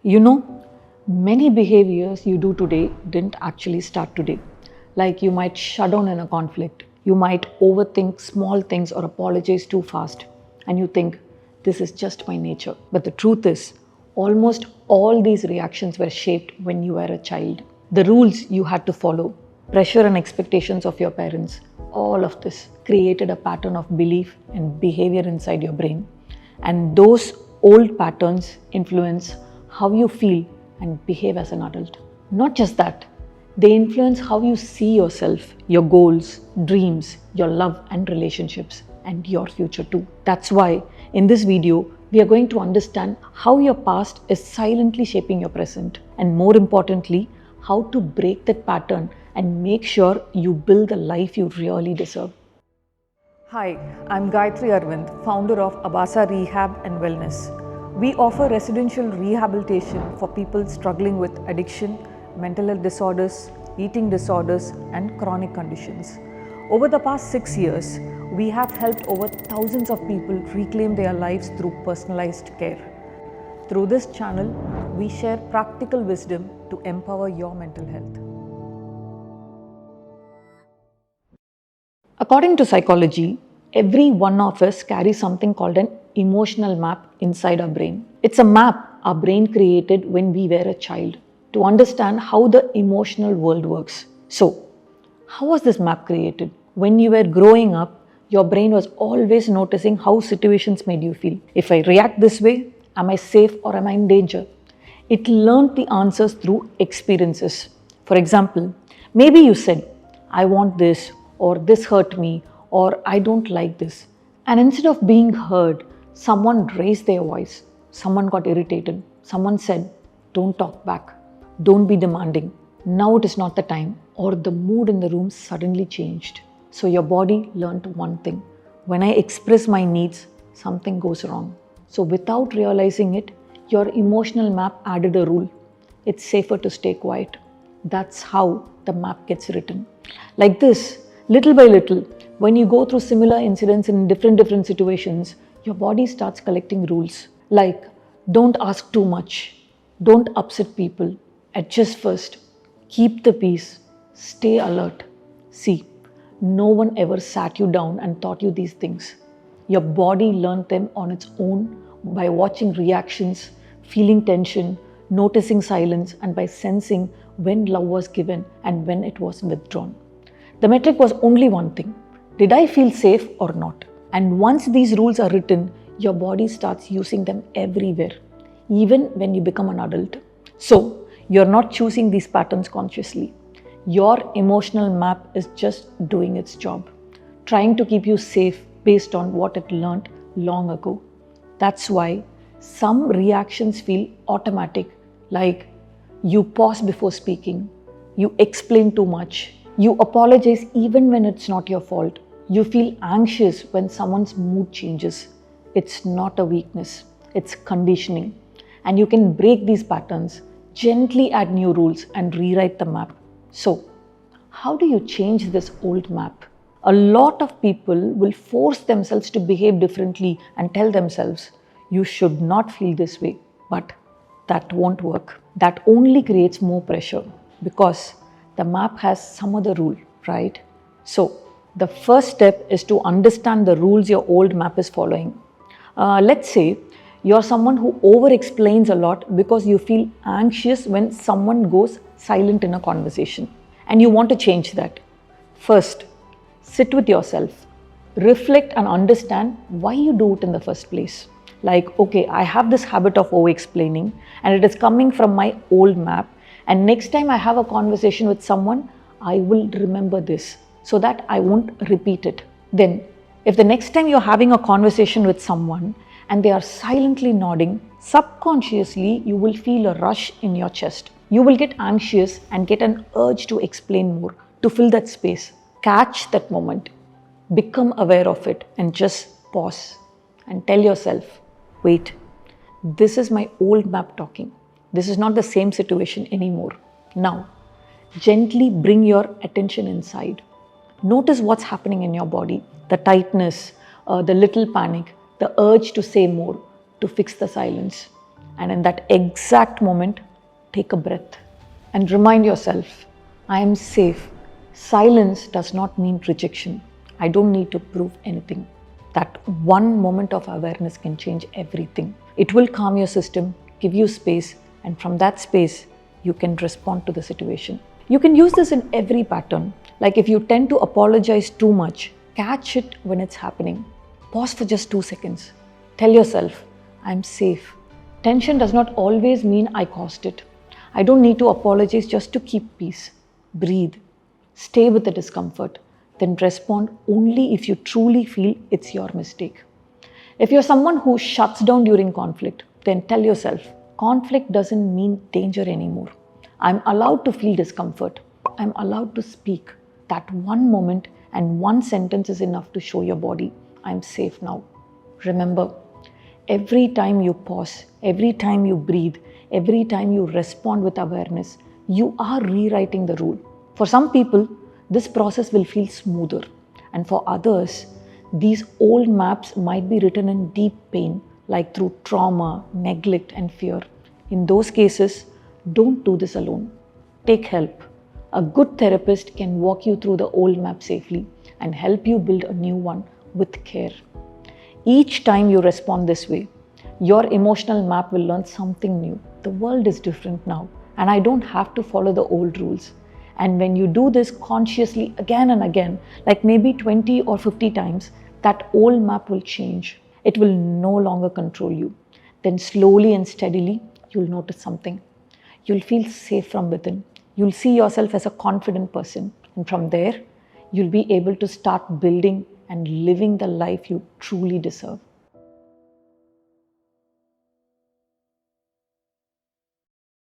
You know, many behaviors you do today didn't actually start today. Like you might shut down in a conflict, you might overthink small things or apologize too fast, and you think, this is just my nature. But the truth is, almost all these reactions were shaped when you were a child. The rules you had to follow, pressure and expectations of your parents, all of this created a pattern of belief and behavior inside your brain. And those old patterns influence how you feel and behave as an adult. Not just that, they influence how you see yourself, your goals, dreams, your love and relationships, and your future too. That's why in this video, we are going to understand how your past is silently shaping your present, and more importantly, how to break that pattern and make sure you build the life you really deserve. Hi, I'm Gayatri Arvind, founder of Abhasa Rehab and Wellness. We offer residential rehabilitation for people struggling with addiction, mental health disorders, eating disorders, and chronic conditions. Over the past 6 years, we have helped over thousands of people reclaim their lives through personalized care. Through this channel, we share practical wisdom to empower your mental health. According to psychology, every one of us carries something called an emotional map inside our brain. It's a map our brain created when we were a child to understand how the emotional world works. So, how was this map created? When you were growing up, your brain was always noticing how situations made you feel. If I react this way, am I safe or am I in danger? It learned the answers through experiences. For example, maybe you said, I want this, or this hurt me, or I don't like this. And instead of being heard, someone raised their voice, someone got irritated, someone said, don't talk back, don't be demanding. Now it is not the time, or the mood in the room suddenly changed. So your body learned one thing. When I express my needs, something goes wrong. So without realizing it, your emotional map added a rule. It's safer to stay quiet. That's how the map gets written. Like this, little by little, when you go through similar incidents in different situations, your body starts collecting rules like don't ask too much, don't upset people, adjust first, keep the peace, stay alert. See, no one ever sat you down and taught you these things. Your body learned them on its own by watching reactions, feeling tension, noticing silence, and by sensing when love was given and when it was withdrawn. The metric was only one thing. Did I feel safe or not? And once these rules are written, your body starts using them everywhere, even when you become an adult. So, you're not choosing these patterns consciously. Your emotional map is just doing its job, trying to keep you safe based on what it learned long ago. That's why some reactions feel automatic, like you pause before speaking, you explain too much, you apologize even when it's not your fault. You feel anxious when someone's mood changes. It's not a weakness, it's conditioning. And you can break these patterns, gently add new rules, and rewrite the map. So, how do you change this old map? A lot of people will force themselves to behave differently and tell themselves, you should not feel this way. But that won't work. That only creates more pressure because the map has some other rule, right? So, the first step is to understand the rules your old map is following. Let's say you're someone who over-explains a lot because you feel anxious when someone goes silent in a conversation and you want to change that. First, sit with yourself, reflect and understand why you do it in the first place. Like, okay, I have this habit of over-explaining and it is coming from my old map, and next time I have a conversation with someone, I will remember this so that I won't repeat it. Then, if the next time you're having a conversation with someone and they are silently nodding, subconsciously you will feel a rush in your chest. You will get anxious and get an urge to explain more, to fill that space. Catch that moment, become aware of it, and just pause and tell yourself, wait, this is my old map talking. This is not the same situation anymore. Now, gently bring your attention inside. Notice what's happening in your body, the tightness, the little panic, the urge to say more, to fix the silence. And in that exact moment, take a breath and remind yourself, I am safe. Silence does not mean rejection. I don't need to prove anything. That one moment of awareness can change everything. It will calm your system, give you space, and from that space, you can respond to the situation. You can use this in every pattern. Like if you tend to apologize too much, catch it when it's happening. Pause for just 2 seconds. Tell yourself, I'm safe. Tension does not always mean I caused it. I don't need to apologize just to keep peace. Breathe. Stay with the discomfort. Then respond only if you truly feel it's your mistake. If you're someone who shuts down during conflict, then tell yourself, conflict doesn't mean danger anymore. I'm allowed to feel discomfort. I'm allowed to speak. That one moment and one sentence is enough to show your body, I'm safe now. Remember, every time you pause, every time you breathe, every time you respond with awareness, you are rewriting the rule. For some people, this process will feel smoother. And for others, these old maps might be written in deep pain, like through trauma, neglect, and fear. In those cases, don't do this alone. Take help. A good therapist can walk you through the old map safely and help you build a new one with care. Each time you respond this way, your emotional map will learn something new. The world is different now, and I don't have to follow the old rules. And when you do this consciously again and again, like maybe 20 or 50 times, that old map will change. It will no longer control you. Then slowly and steadily, you'll notice something. You'll feel safe from within. You'll see yourself as a confident person. And from there, you'll be able to start building and living the life you truly deserve.